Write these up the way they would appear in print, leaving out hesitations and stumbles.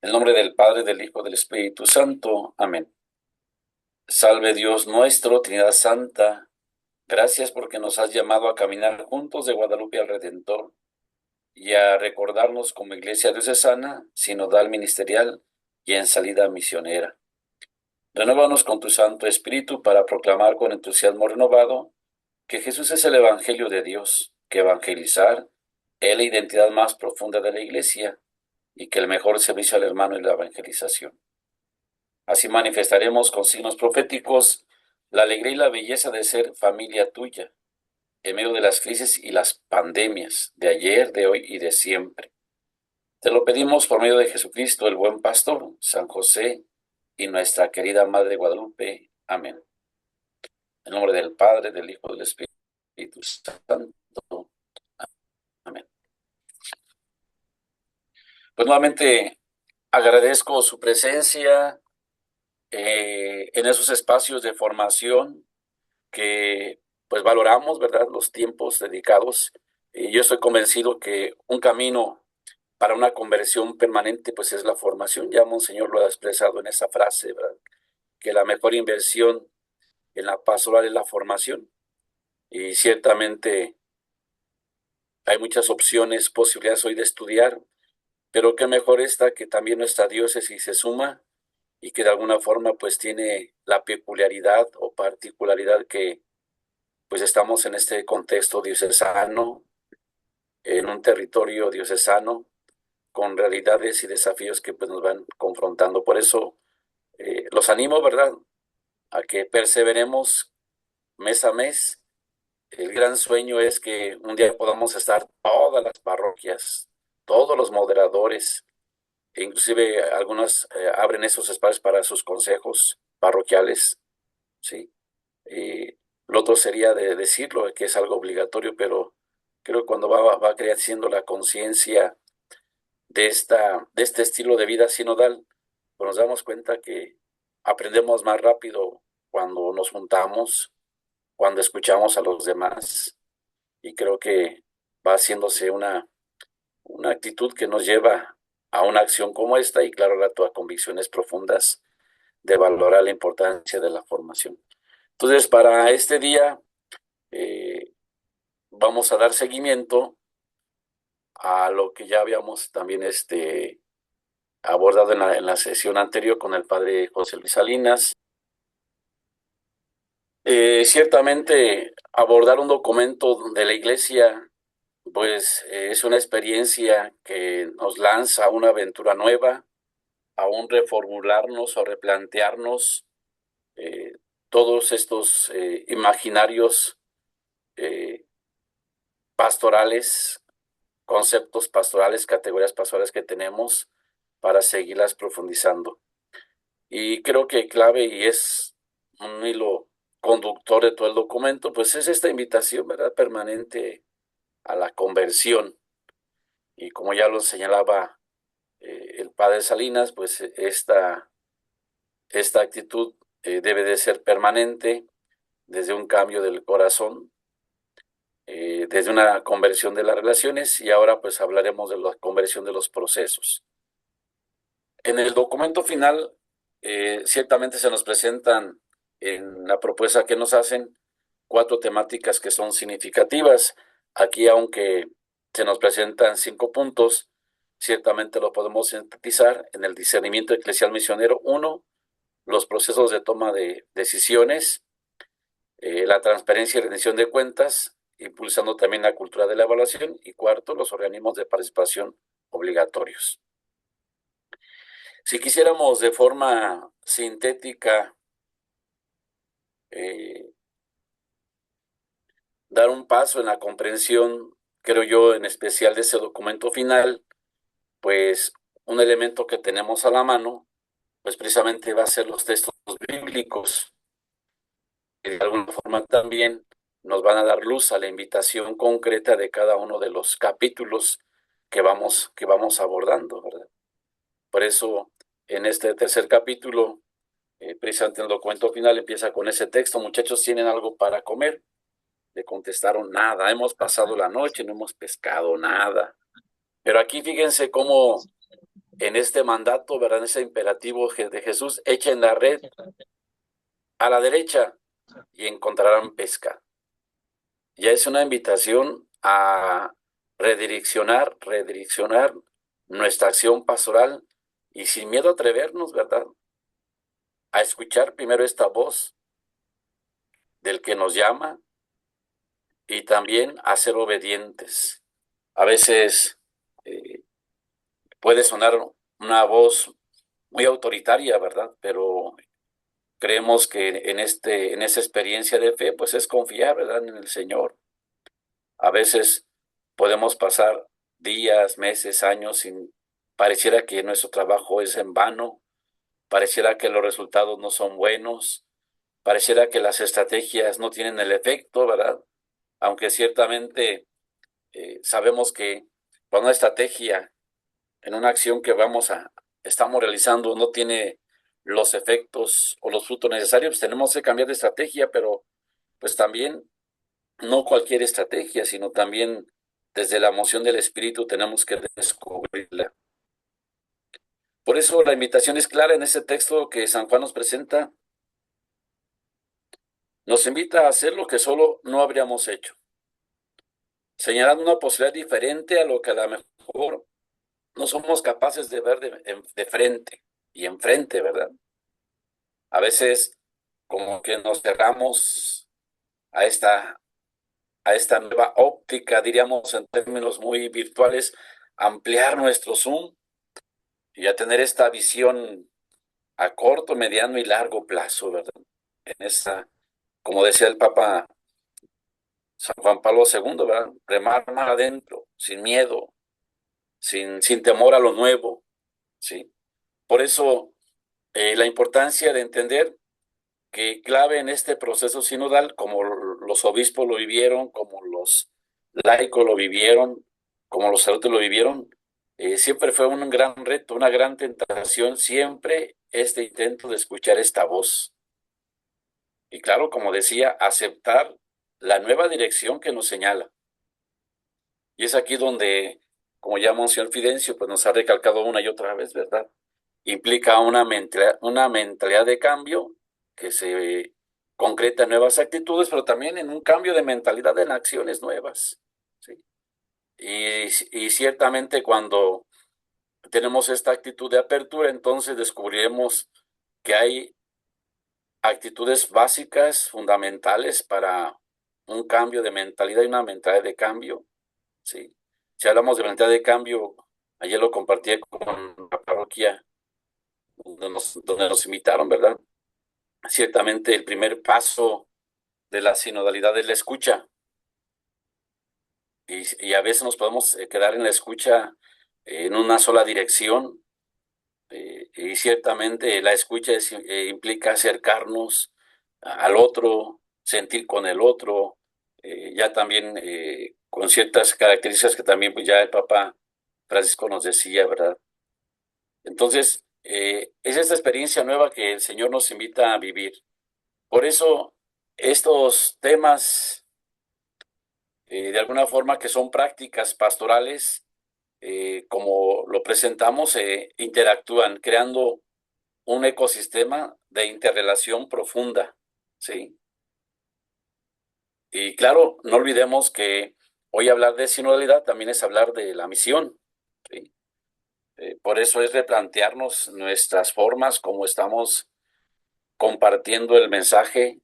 En el nombre del Padre, del Hijo, del Espíritu Santo. Amén. Salve Dios nuestro, Trinidad Santa. Gracias porque nos has llamado a caminar juntos de Guadalupe al Redentor y a recordarnos como Iglesia diocesana, sinodal ministerial y en salida misionera. Renuévanos con tu Santo Espíritu para proclamar con entusiasmo renovado que Jesús es el Evangelio de Dios, que evangelizar es la identidad más profunda de la Iglesia y que el mejor servicio al hermano es la evangelización. Así manifestaremos con signos proféticos la alegría y la belleza de ser familia tuya, en medio de las crisis y las pandemias de ayer, de hoy y de siempre. Te lo pedimos por medio de Jesucristo, el buen pastor, San José y nuestra querida Madre Guadalupe. Amén. En nombre del Padre, del Hijo y del Espíritu Santo. Amén. Pues nuevamente agradezco su presencia en esos espacios de formación que pues valoramos, ¿verdad?, los tiempos dedicados. Yo estoy convencido que un camino para una conversión permanente pues es la formación. Ya Monseñor lo ha expresado en esa frase, ¿verdad?, que la mejor inversión en la pastoral es la formación. Y ciertamente hay muchas opciones, posibilidades hoy de estudiar, pero qué mejor esta que también nuestra diócesis se suma y que de alguna forma pues tiene la peculiaridad o particularidad que pues estamos en este contexto diocesano, en un territorio diocesano, con realidades y desafíos que pues, nos van confrontando. Por eso los animo, ¿verdad?, a que perseveremos mes a mes. El gran sueño es que un día podamos estar todas las parroquias, todos los moderadores, e inclusive algunas abren esos espacios para sus consejos parroquiales, ¿sí? Lo otro sería de decirlo, que es algo obligatorio, pero creo que cuando va creciendo la conciencia de este estilo de vida sinodal, pues nos damos cuenta que aprendemos más rápido cuando nos juntamos, cuando escuchamos a los demás, y creo que va haciéndose una actitud que nos lleva a una acción como esta, y claro, a convicciones profundas de valorar la importancia de la formación. Entonces, para este día vamos a dar seguimiento a lo que ya habíamos también abordado en la sesión anterior con el padre José Luis Salinas. Ciertamente, abordar un documento de la Iglesia, pues es una experiencia que nos lanza a una aventura nueva, a un reformularnos o replantearnos eh, todos estos imaginarios eh, pastorales, conceptos pastorales, categorías pastorales que tenemos para seguirlas profundizando. Y creo que clave y es un hilo conductor de todo el documento, pues es esta invitación, ¿verdad?, permanente a la conversión. Y como ya lo señalaba el padre Salinas, pues esta actitud debe de ser permanente desde un cambio del corazón, desde una conversión de las relaciones, y ahora pues hablaremos de la conversión de los procesos. En el documento final, ciertamente se nos presentan en la propuesta que nos hacen 4 temáticas que son significativas. Aquí, aunque se nos presentan 5 puntos, ciertamente lo podemos sintetizar en el discernimiento eclesial misionero. 1, los procesos de toma de decisiones, la transparencia y rendición de cuentas, impulsando también la cultura de la evaluación. Y 4, los organismos de participación obligatorios. Si quisiéramos de forma sintética dar un paso en la comprensión, creo yo, en especial de ese documento final, pues un elemento que tenemos a la mano, pues precisamente va a ser los textos bíblicos, que de alguna forma también nos van a dar luz a la invitación concreta de cada uno de los capítulos que vamos abordando, ¿verdad? Por eso, en este tercer capítulo, precisamente el documento final empieza con ese texto: muchachos, ¿tienen algo para comer? Le contestaron: nada, hemos pasado la noche, no hemos pescado nada. Pero aquí fíjense cómo en este mandato, ¿verdad? En ese imperativo de Jesús, echen la red a la derecha y encontrarán pesca. Ya es una invitación a redireccionar nuestra acción pastoral y sin miedo a atrevernos, ¿verdad? A escuchar primero esta voz del que nos llama y también a ser obedientes. A veces eh, puede sonar una voz muy autoritaria, ¿verdad? Pero creemos que en esa experiencia de fe, pues es confiar, ¿verdad? En el Señor. A veces podemos pasar días, meses, años sin pareciera que nuestro trabajo es en vano, pareciera que los resultados no son buenos, pareciera que las estrategias no tienen el efecto, ¿verdad? Aunque ciertamente sabemos que cuando una estrategia en una acción que estamos realizando no tiene los efectos o los frutos necesarios, pues tenemos que cambiar de estrategia, pero pues también no cualquier estrategia, sino también desde la emoción del espíritu tenemos que descubrirla. Por eso la invitación es clara en ese texto que San Juan nos presenta. Nos invita a hacer lo que solo no habríamos hecho, señalando una posibilidad diferente a lo que a lo mejor no somos capaces de ver de frente y enfrente, ¿verdad? A veces como que nos cerramos a a esta nueva óptica, diríamos en términos muy virtuales, ampliar nuestro zoom y a tener esta visión a corto, mediano y largo plazo, ¿verdad? En esa, como decía el Papa San Juan Pablo II, ¿verdad? Remar mar adentro, sin miedo, sin temor a lo nuevo, ¿sí? Por eso la importancia de entender que clave en este proceso sinodal, como los obispos lo vivieron, como los laicos lo vivieron, como los sacerdotes lo vivieron, siempre fue un gran reto, una gran tentación, siempre este intento de escuchar esta voz. Y claro, como decía, aceptar la nueva dirección que nos señala. Y es aquí donde, como ya mencionó Fidencio, pues nos ha recalcado una y otra vez, ¿verdad? Implica una mentalidad de cambio que se concreta en nuevas actitudes, pero también en un cambio de mentalidad en acciones nuevas. ¿Sí? Y ciertamente cuando tenemos esta actitud de apertura, entonces descubriremos que hay actitudes básicas, fundamentales para un cambio de mentalidad y una mentalidad de cambio. ¿Sí? Si hablamos de mentalidad de cambio, ayer lo compartí con la parroquia donde nos invitaron, ¿verdad? Ciertamente el primer paso de la sinodalidad es la escucha. Y a veces nos podemos quedar en la escucha en una sola dirección. Y ciertamente la escucha implica acercarnos al otro, sentir con el otro, ya también con ciertas características que también pues ya el Papa Francisco nos decía, ¿verdad? Entonces, es esta experiencia nueva que el Señor nos invita a vivir. Por eso, estos temas, de alguna forma que son prácticas pastorales, como lo presentamos, interactúan, creando un ecosistema de interrelación profunda, ¿sí? Y claro, no olvidemos que hoy hablar de sinodalidad también es hablar de la misión, ¿sí? Por eso es replantearnos nuestras formas, cómo estamos compartiendo el mensaje,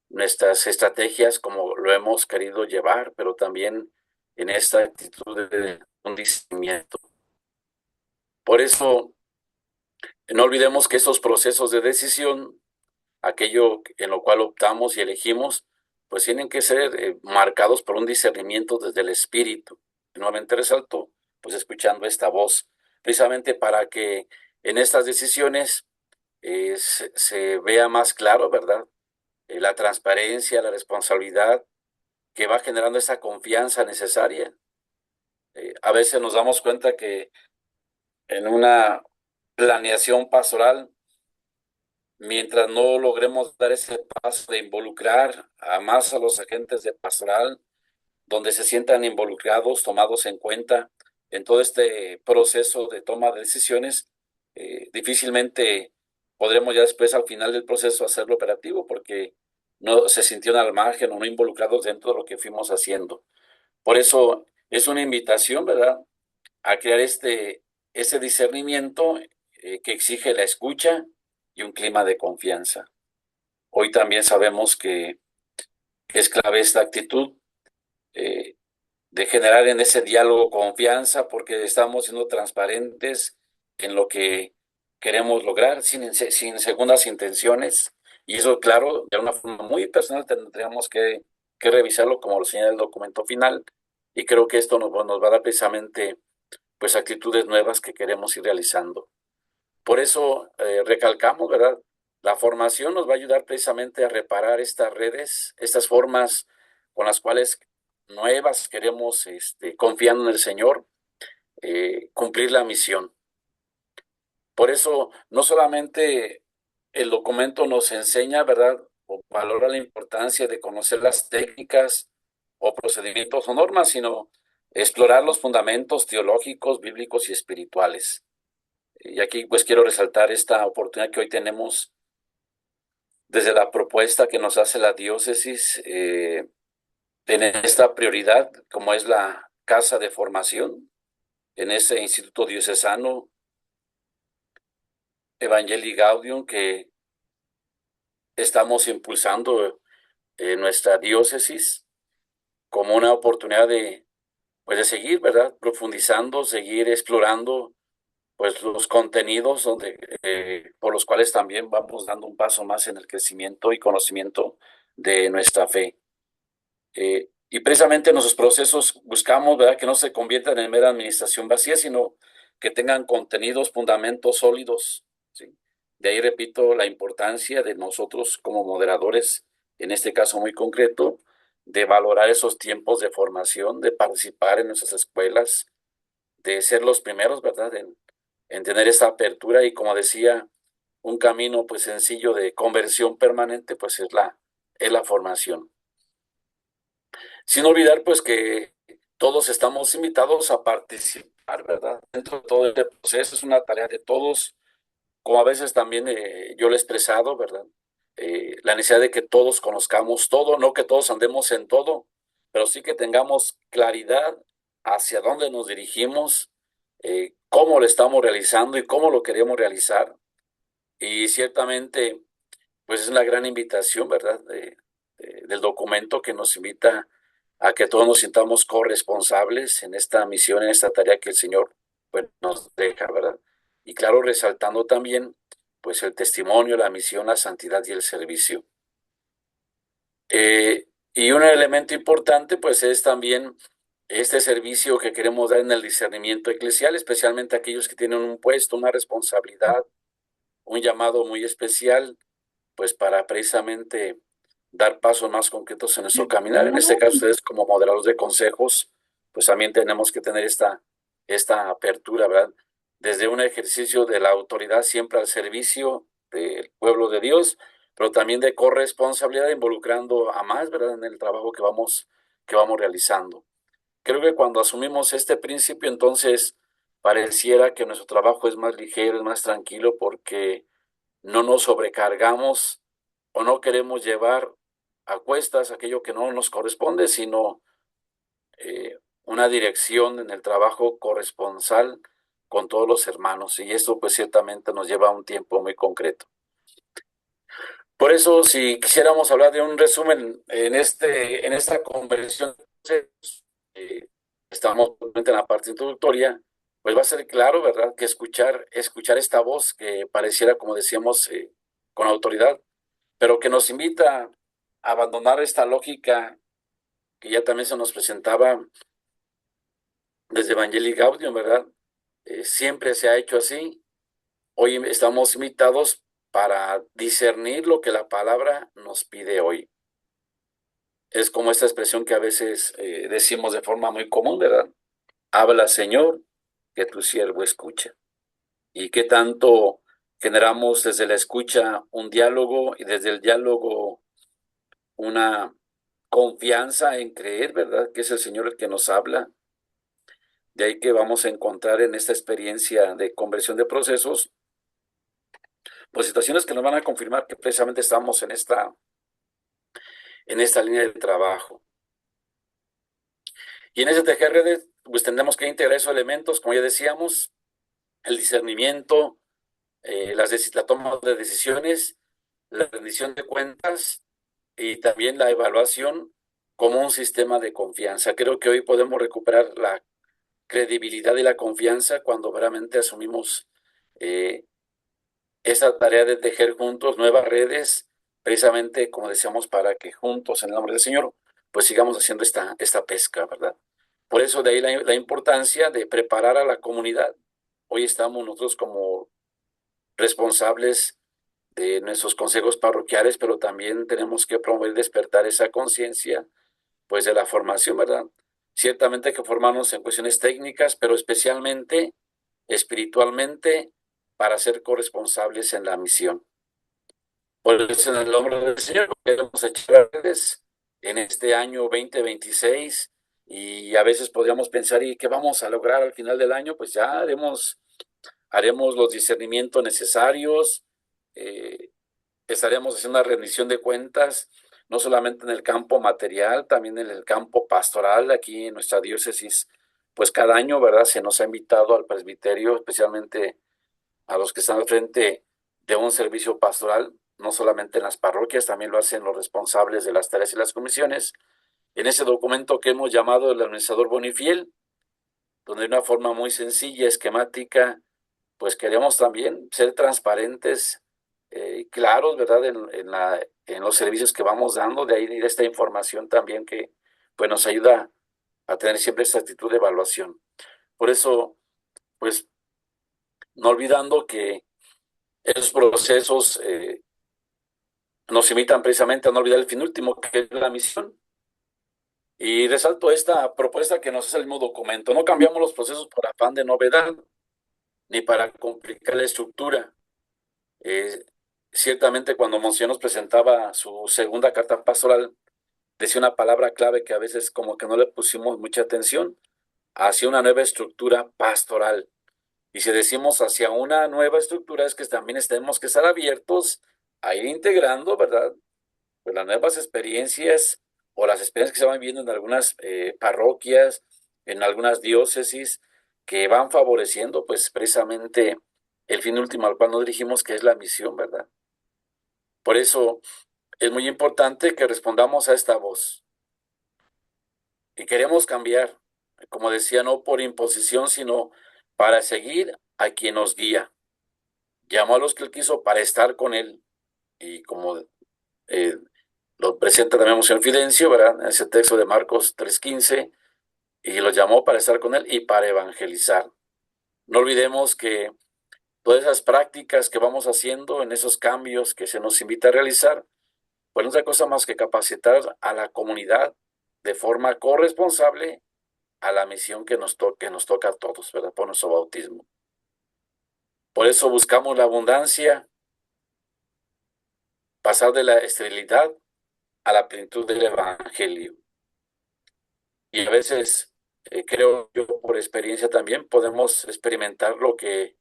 nuestras estrategias, como lo hemos querido llevar, pero también en esta actitud de un discernimiento. Por eso, no olvidemos que estos procesos de decisión, aquello en lo cual optamos y elegimos, pues tienen que ser marcados por un discernimiento desde el espíritu. Y nuevamente resalto, pues escuchando esta voz, precisamente para que en estas decisiones se vea más claro, ¿verdad? La transparencia, la responsabilidad que va generando esa confianza necesaria. A veces nos damos cuenta que en una planeación pastoral, mientras no logremos dar ese paso de involucrar a más a los agentes de pastoral, donde se sientan involucrados, tomados en cuenta, en todo este proceso de toma de decisiones, difícilmente podremos ya después al final del proceso hacerlo operativo porque no se sintieron al margen o no involucrados dentro de lo que fuimos haciendo. Por eso es una invitación, ¿verdad?, a crear este discernimiento que exige la escucha y un clima de confianza. Hoy también sabemos que es clave esta actitud eh, de generar en ese diálogo confianza porque estamos siendo transparentes en lo que queremos lograr sin segundas intenciones. Y eso, claro, de una forma muy personal tendríamos que revisarlo como lo señala el documento final. Y creo que esto nos va a dar precisamente pues actitudes nuevas que queremos ir realizando. Por eso recalcamos, ¿verdad? La formación nos va a ayudar precisamente a reparar estas redes, estas formas con las cuales nuevas queremos, confiando en el Señor, cumplir la misión. Por eso no solamente el documento nos enseña, ¿verdad?, o valora la importancia de conocer las técnicas o procedimientos o normas, sino explorar los fundamentos teológicos, bíblicos y espirituales. Y aquí pues quiero resaltar esta oportunidad que hoy tenemos desde la propuesta que nos hace la diócesis en esta prioridad, como es la casa de formación, en ese instituto diocesano Evangelii Gaudium que estamos impulsando en nuestra diócesis como una oportunidad pues de seguir, ¿verdad?, profundizando, seguir explorando pues los contenidos por los cuales también vamos dando un paso más en el crecimiento y conocimiento de nuestra fe. Y precisamente en nuestros procesos buscamos, ¿verdad?, que no se conviertan en mera administración vacía, sino que tengan contenidos, fundamentos sólidos, ¿sí? De ahí repito la importancia de nosotros como moderadores, en este caso muy concreto, de valorar esos tiempos de formación, de participar en nuestras escuelas, de ser los primeros, ¿verdad?, en tener esta apertura y como decía, un camino pues sencillo de conversión permanente pues es la formación. Sin olvidar pues que todos estamos invitados a participar, ¿verdad? Dentro de todo este proceso es una tarea de todos, como a veces también yo lo he expresado, ¿verdad? La necesidad de que todos conozcamos todo, no que todos andemos en todo, pero sí que tengamos claridad hacia dónde nos dirigimos, cómo lo estamos realizando y cómo lo queremos realizar. Y ciertamente, pues es la gran invitación, ¿verdad? Del documento que nos invita a que todos nos sintamos corresponsables en esta misión, en esta tarea que el Señor pues, nos deja, ¿verdad? Y claro, resaltando también pues el testimonio, la misión, la santidad y el servicio. Y un elemento importante pues es también este servicio que queremos dar en el discernimiento eclesial, especialmente aquellos que tienen un puesto, una responsabilidad, un llamado muy especial, pues para precisamente dar pasos más concretos en nuestro caminar. En este caso, ustedes como moderadores de consejos, pues también tenemos que tener esta apertura, ¿verdad? Desde un ejercicio de la autoridad siempre al servicio del pueblo de Dios, pero también de corresponsabilidad involucrando a más, ¿verdad?, en el trabajo que vamos realizando. Creo que cuando asumimos este principio, entonces pareciera que nuestro trabajo es más ligero, es más tranquilo, porque no nos sobrecargamos o no queremos llevar a cuestas aquello que no nos corresponde, sino una dirección en el trabajo corresponsal con todos los hermanos. Y esto pues ciertamente nos lleva a un tiempo muy concreto. Por eso, si quisiéramos hablar de un resumen en esta conversación, estamos en la parte introductoria, pues va a ser claro, ¿verdad?, que escuchar esta voz que pareciera, como decíamos, con autoridad, pero que nos invita a abandonar esta lógica que ya también se nos presentaba desde Evangelii Gaudium, ¿verdad? Siempre se ha hecho así. Hoy estamos invitados para discernir lo que la palabra nos pide hoy. Es como esta expresión que a veces decimos de forma muy común, ¿verdad? Habla, Señor, que tu siervo escucha. Y qué tanto generamos desde la escucha un diálogo y desde el diálogo una confianza en creer, ¿verdad?, que es el Señor el que nos habla. De ahí que vamos a encontrar en esta experiencia de conversión de procesos, pues situaciones que nos van a confirmar que precisamente estamos en esta línea de trabajo. Y en ese tejer redes, pues tendremos que integrar esos elementos, como ya decíamos, el discernimiento, la toma de decisiones, la rendición de cuentas y también la evaluación como un sistema de confianza. Creo que hoy podemos recuperar la credibilidad y la confianza cuando verdaderamente asumimos esa tarea de tejer juntos nuevas redes, precisamente como decíamos, para que juntos, en el nombre del Señor, pues sigamos haciendo esta pesca, ¿verdad? Por eso de ahí la importancia de preparar a la comunidad. Hoy estamos nosotros como responsables de nuestros consejos parroquiales, pero también tenemos que promover y despertar esa conciencia, pues de la formación, ¿verdad? Ciertamente hay que formarnos en cuestiones técnicas, pero especialmente espiritualmente para ser corresponsables en la misión. Por eso, en el nombre del Señor, queremos echar redes en este año 2026 y a veces podríamos pensar, ¿y qué vamos a lograr al final del año? Pues ya haremos los discernimientos necesarios, eh, estaremos haciendo una rendición de cuentas, no solamente en el campo material, también en el campo pastoral, aquí en nuestra diócesis, pues cada año, ¿verdad? Se nos ha invitado al presbiterio, especialmente a los que están al frente de un servicio pastoral, no solamente en las parroquias, también lo hacen los responsables de las tareas y las comisiones, en ese documento que hemos llamado el administrador Bonifiel, donde de una forma muy sencilla, esquemática, pues queremos también ser transparentes, claros, ¿verdad? En los servicios que vamos dando, de ahí ir esta información también que pues nos ayuda a tener siempre esta actitud de evaluación. Por eso, pues, no olvidando que esos procesos nos invitan precisamente a no olvidar el fin último, que es la misión. Y resalto esta propuesta que nos hace el mismo documento. No cambiamos los procesos por afán de novedad, ni para complicar la estructura. Eh, Ciertamente cuando Monseñor nos presentaba su segunda carta pastoral, decía una palabra clave que a veces como que no le pusimos mucha atención, hacia una nueva estructura pastoral. Y si decimos hacia una nueva estructura es que también tenemos que estar abiertos a ir integrando, ¿verdad? Pues las nuevas experiencias o las experiencias que se van viviendo en algunas parroquias, en algunas diócesis, que van favoreciendo pues precisamente el fin último al cual nos dirigimos, que es la misión, ¿verdad? Por eso es muy importante que respondamos a esta voz. Y queremos cambiar, como decía, no por imposición, sino para seguir a quien nos guía. Llamó a los que él quiso para estar con él. Y como eh, lo presenta también Monseñor Fidencio, ¿verdad? En ese texto de Marcos 3:15, y los llamó para estar con él y para evangelizar. No olvidemos que todas esas prácticas que vamos haciendo en esos cambios que se nos invita a realizar, pues no es otra cosa más que capacitar a la comunidad de forma corresponsable a la misión que nos toca a todos, ¿verdad? Por nuestro bautismo. Por eso buscamos la abundancia, pasar de la esterilidad a la plenitud del Evangelio. Y a veces, creo yo por experiencia también, podemos experimentar lo que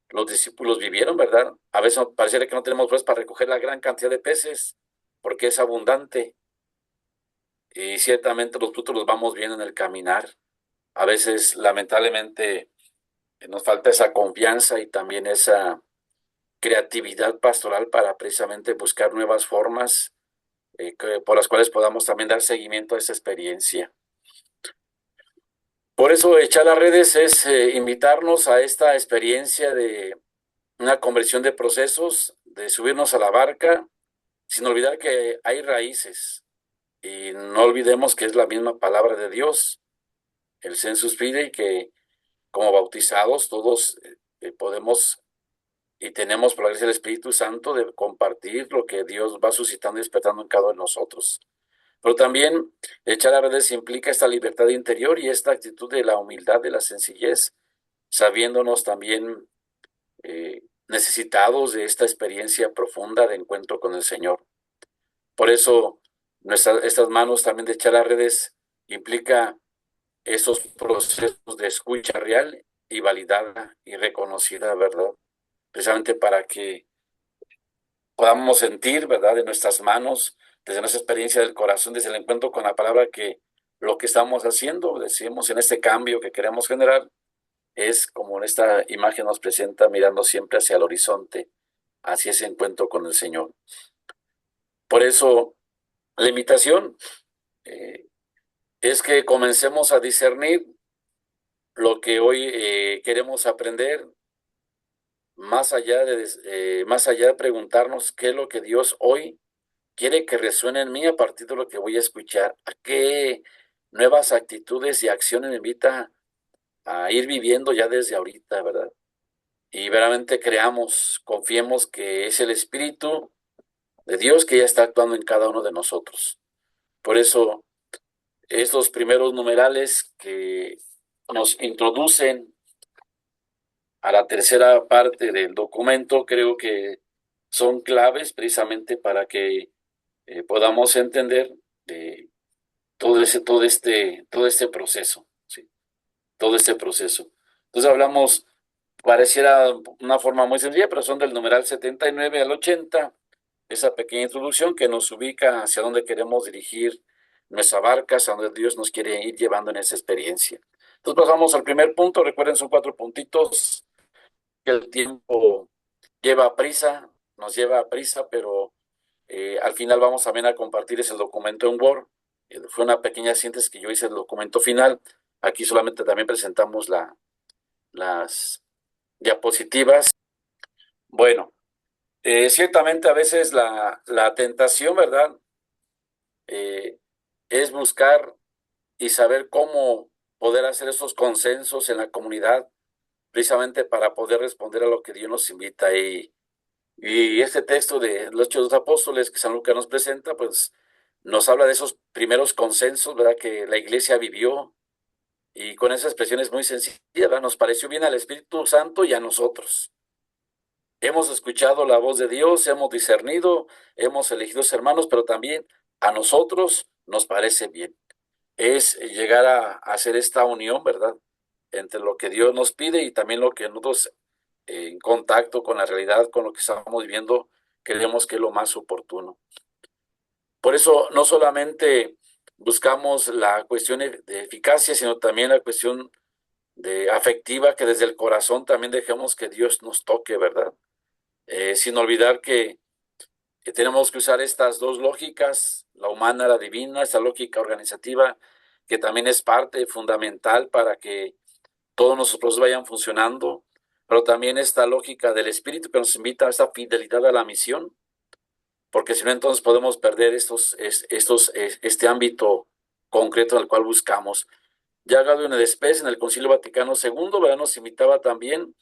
los discípulos vivieron, ¿verdad? A veces pareciera que no tenemos pues para recoger la gran cantidad de peces, porque es abundante. Y ciertamente los frutos los vamos viendo en el caminar. A veces, lamentablemente, nos falta esa confianza y también esa creatividad pastoral para precisamente buscar nuevas formas por las cuales podamos también dar seguimiento a esa experiencia. Por eso echar las redes es invitarnos a esta experiencia de una conversión de procesos, de subirnos a la barca, sin olvidar que hay raíces. Y no olvidemos que es la misma palabra de Dios, el sensus fidei, que como bautizados todos podemos y tenemos por la gracia del Espíritu Santo de compartir lo que Dios va suscitando y despertando en cada uno de nosotros. Pero también echar a redes implica esta libertad interior y esta actitud de la humildad, de la sencillez, sabiéndonos también necesitados de esta experiencia profunda de encuentro con el Señor. Por eso estas manos también de echar a redes implica estos procesos de escucha real y validada y reconocida, ¿verdad? Precisamente para que podamos sentir, ¿verdad?, de nuestras manos, desde nuestra experiencia del corazón, desde el encuentro con la palabra, que lo que estamos haciendo, decimos, en este cambio que queremos generar, es como en esta imagen nos presenta, mirando siempre hacia el horizonte, hacia ese encuentro con el Señor. Por eso, la invitación es que comencemos a discernir lo que hoy queremos aprender, más allá de preguntarnos qué es lo que Dios hoy quiere que resuene en mí a partir de lo que voy a escuchar, a qué nuevas actitudes y acciones me invita a ir viviendo ya desde ahorita, ¿verdad? Y verdaderamente creamos, confiemos que es el Espíritu de Dios que ya está actuando en cada uno de nosotros. Por eso, estos primeros numerales que nos introducen a la tercera parte del documento, creo que son claves precisamente para que podamos entender todo este proceso, ¿sí? Todo este proceso. Entonces hablamos, pareciera una forma muy sencilla, pero son del numeral 79 al 80, esa pequeña introducción que nos ubica hacia dónde queremos dirigir nuestra barca, hacia dónde Dios nos quiere ir llevando en esa experiencia. Entonces pasamos al primer punto. Recuerden, son 4 puntitos, que el tiempo nos lleva a prisa, pero al final vamos también a compartir ese documento en Word. Fue una pequeña síntesis que yo hice del documento final. Aquí solamente también presentamos las diapositivas. Bueno, ciertamente a veces la tentación, ¿verdad? Es buscar y saber cómo poder hacer esos consensos en la comunidad, precisamente para poder responder a lo que Dios nos invita. Y este texto de los Hechos de los Apóstoles que San Lucas nos presenta, pues nos habla de esos primeros consensos, ¿verdad?, que la iglesia vivió, y con esas expresiones muy sencillas, ¿verdad?, nos pareció bien al Espíritu Santo y a nosotros. Hemos escuchado la voz de Dios, hemos discernido, hemos elegido ser hermanos, pero también a nosotros nos parece bien. Es llegar a hacer esta unión, ¿verdad?, entre lo que Dios nos pide y también lo que nosotros, en contacto con la realidad, con lo que estamos viviendo, creemos que es lo más oportuno. Por eso no solamente buscamos la cuestión de eficacia, sino también la cuestión de afectiva, que desde el corazón también dejemos que Dios nos toque, ¿verdad? Sin olvidar que tenemos que usar estas dos lógicas, la humana, la divina, esta lógica organizativa, que también es parte fundamental para que todos nuestros procesos vayan funcionando, pero también esta lógica del Espíritu que nos invita a esta fidelidad a la misión, porque si no, entonces podemos perder este ámbito concreto en el cual buscamos. Ya Gaudium et Spes en el Concilio Vaticano II, ¿verdad?, nos invitaba también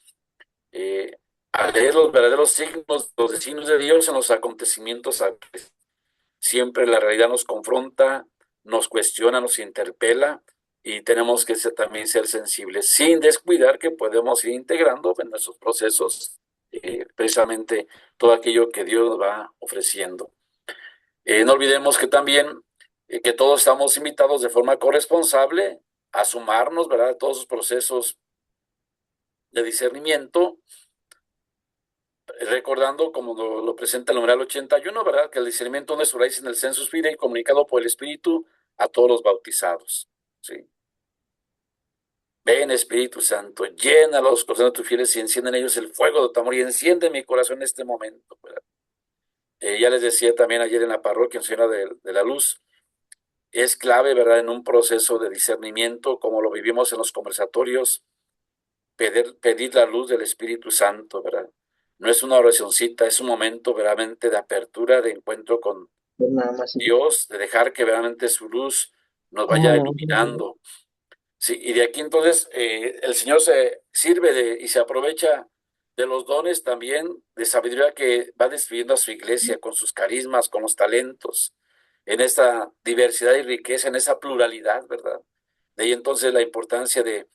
a leer los verdaderos signos, los signos de Dios en los acontecimientos actuales. Siempre la realidad nos confronta, nos cuestiona, nos interpela, y tenemos que también ser sensibles, sin descuidar que podemos ir integrando en nuestros procesos precisamente todo aquello que Dios nos va ofreciendo. No olvidemos que también que todos estamos invitados de forma corresponsable a sumarnos, ¿verdad?, a todos los procesos de discernimiento, recordando, como lo presenta el numeral 81, ¿verdad?, que el discernimiento de su raíz en el sensus fidei comunicado por el Espíritu a todos los bautizados, ¿sí? Ven, Espíritu Santo, llena los corazones de tus fieles y enciende en ellos el fuego de tu amor, y enciende mi corazón en este momento, ¿verdad? Ya les decía también ayer en la parroquia, en Señora de la Luz, es clave, ¿verdad?, en un proceso de discernimiento, como lo vivimos en los conversatorios, pedir la luz del Espíritu Santo, ¿verdad? No es una oracioncita, es un momento verdaderamente de apertura, de encuentro con Dios, de dejar que verdaderamente su luz nos vaya iluminando. Sí, y de aquí entonces el Señor se sirve y se aprovecha de los dones también de sabiduría que va destruyendo a su iglesia con sus carismas, con los talentos, en esta diversidad y riqueza, en esa pluralidad, ¿verdad? De ahí entonces la importancia de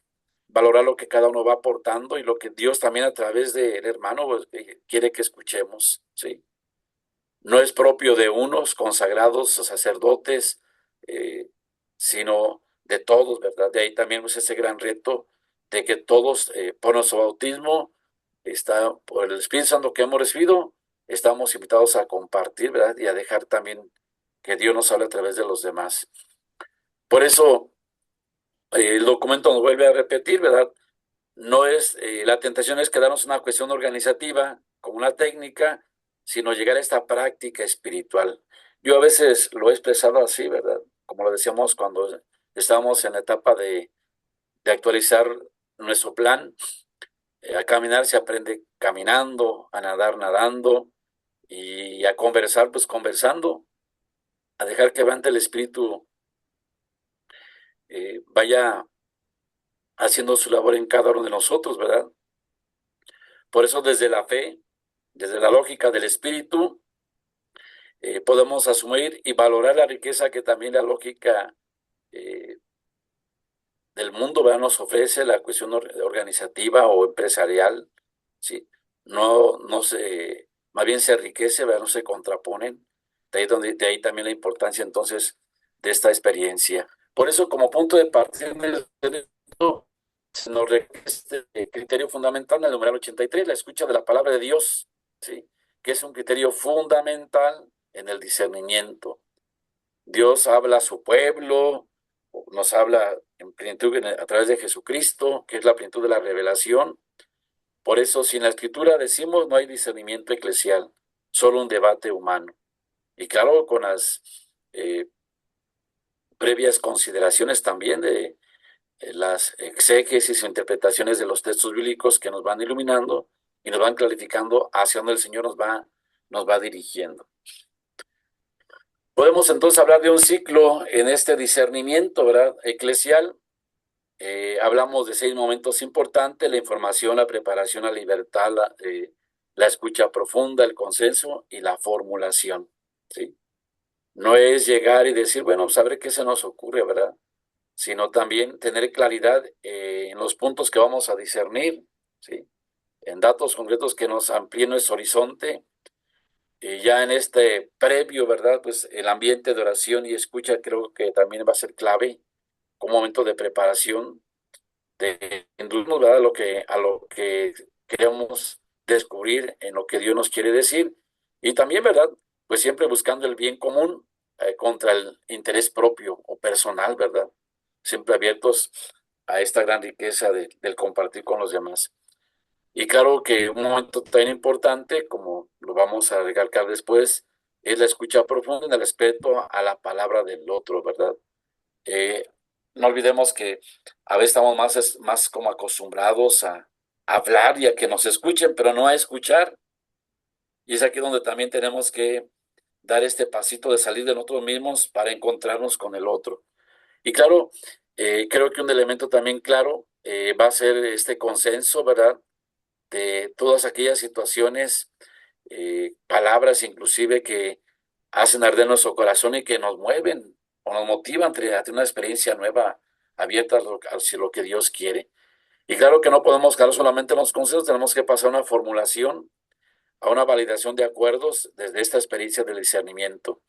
valorar lo que cada uno va aportando y lo que Dios también a través del hermano, pues, quiere que escuchemos, ¿sí? No es propio de unos consagrados o sacerdotes, sino de todos, ¿verdad? De ahí también pues, ese gran reto de que todos, por nuestro bautismo, por el Espíritu Santo que hemos recibido, estamos invitados a compartir, ¿verdad? Y a dejar también que Dios nos hable a través de los demás. Por eso, el documento nos vuelve a repetir, ¿verdad? No es, la tentación es quedarnos en una cuestión organizativa, como una técnica, sino llegar a esta práctica espiritual. Yo a veces lo he expresado así, ¿verdad? Como lo decíamos cuando estábamos en la etapa de actualizar nuestro plan. A caminar se aprende caminando, a nadar nadando y a conversar pues conversando, a dejar que avante el espíritu, vaya haciendo su labor en cada uno de nosotros, ¿verdad? Por eso desde la fe, desde la lógica del espíritu, podemos asumir y valorar la riqueza que también la lógica eh, del mundo, ¿verdad? Nos ofrece, la cuestión organizativa o empresarial, ¿sí? No se, más bien se enriquece, ¿verdad? No se contraponen. De ahí también la importancia entonces de esta experiencia. Por eso, como punto de partida, se nos requiere este criterio fundamental en el numeral 83, la escucha de la palabra de Dios, ¿sí? Que es un criterio fundamental en el discernimiento. Dios habla a su pueblo, nos habla en plenitud a través de Jesucristo, que es la plenitud de la revelación. Por eso, si en la Escritura decimos no hay discernimiento eclesial, solo un debate humano. Y claro, con las previas consideraciones también de las exégesis o interpretaciones de los textos bíblicos que nos van iluminando y nos van clarificando hacia donde el Señor nos va dirigiendo. Podemos entonces hablar de un ciclo en este discernimiento, ¿verdad? Eclesial. Hablamos de 6 momentos importantes: la información, la preparación, la libertad, la escucha profunda, el consenso y la formulación, ¿sí? No es llegar y decir, bueno, saber qué se nos ocurre, ¿verdad? Sino también tener claridad en los puntos que vamos a discernir, ¿sí? En datos concretos que nos amplíen nuestro horizonte. Y ya en este previo, ¿verdad? Pues el ambiente de oración y escucha creo que también va a ser clave como momento de preparación, de inducirnos, ¿verdad? A lo que queremos descubrir, en lo que Dios nos quiere decir. Y también, ¿verdad? Pues siempre buscando el bien común contra el interés propio o personal, ¿verdad? Siempre abiertos a esta gran riqueza del compartir con los demás. Y claro que un momento tan importante, como lo vamos a recalcar después, es la escucha profunda en el respeto a la palabra del otro, ¿verdad? Eh, no olvidemos que a veces estamos más como acostumbrados a hablar y a que nos escuchen, pero no a escuchar. Y es aquí donde también tenemos que dar este pasito de salir de nosotros mismos para encontrarnos con el otro. Y claro, creo que un elemento también claro va a ser este consenso, ¿verdad? De todas aquellas situaciones, palabras inclusive que hacen arder nuestro corazón y que nos mueven o nos motivan a tener una experiencia nueva, abierta hacia lo que Dios quiere. Y claro que no podemos quedar solamente en los consejos, tenemos que pasar a una formulación, a una validación de acuerdos desde esta experiencia del discernimiento.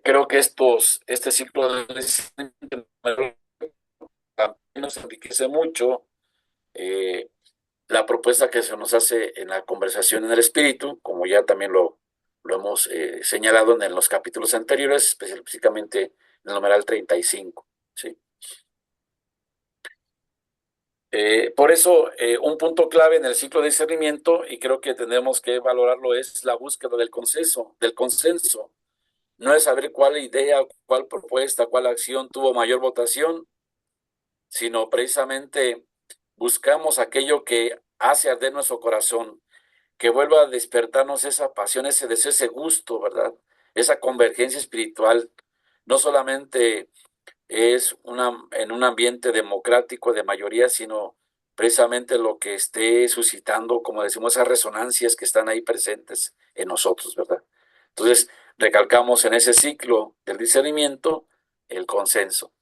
Creo que este ciclo de discernimiento también nos enriquece mucho. eh, la propuesta que se nos hace en la conversación en el espíritu, como ya también lo hemos señalado en los capítulos anteriores, específicamente en el numeral 35. ¿Sí? Por eso, un punto clave en el ciclo de discernimiento, y creo que tenemos que valorarlo, es la búsqueda del consenso, del consenso. No es saber cuál idea, cuál propuesta, cuál acción tuvo mayor votación, sino precisamente buscamos aquello que hace arder nuestro corazón, que vuelva a despertarnos esa pasión, ese deseo, ese gusto, ¿verdad? Esa convergencia espiritual. No solamente es en un ambiente democrático de mayoría, sino precisamente lo que esté suscitando, como decimos, esas resonancias que están ahí presentes en nosotros, ¿verdad? Entonces, recalcamos en ese ciclo del discernimiento el consenso.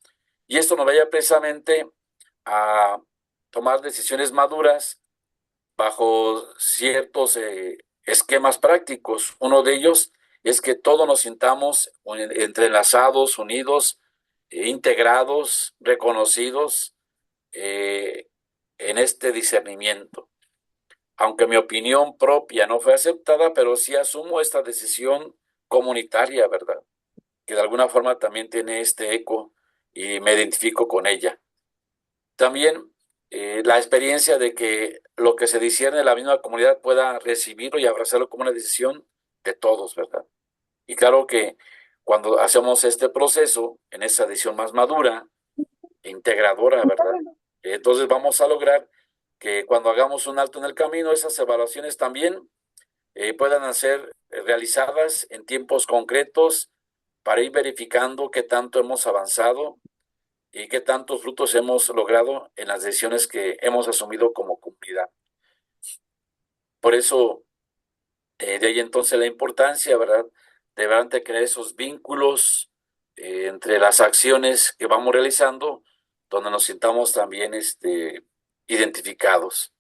Y esto nos vaya precisamente a tomar decisiones maduras bajo ciertos esquemas prácticos. Uno de ellos es que todos nos sintamos entrelazados, unidos integrados, reconocidos en este discernimiento. Aunque mi opinión propia no fue aceptada, pero sí asumo esta decisión comunitaria, ¿verdad? Que de alguna forma también tiene este eco y me identifico con ella. También la experiencia de que lo que se discierne en la misma comunidad pueda recibirlo y abrazarlo como una decisión de todos, ¿verdad? Y claro que cuando hacemos este proceso, en esa decisión más madura, integradora, ¿verdad? Entonces vamos a lograr que cuando hagamos un alto en el camino, esas evaluaciones también puedan ser realizadas en tiempos concretos para ir verificando qué tanto hemos avanzado y qué tantos frutos hemos logrado en las decisiones que hemos asumido como comunidad. Por eso, de ahí entonces la importancia, ¿verdad? De verdad de crear esos vínculos entre las acciones que vamos realizando, donde nos sintamos también identificados.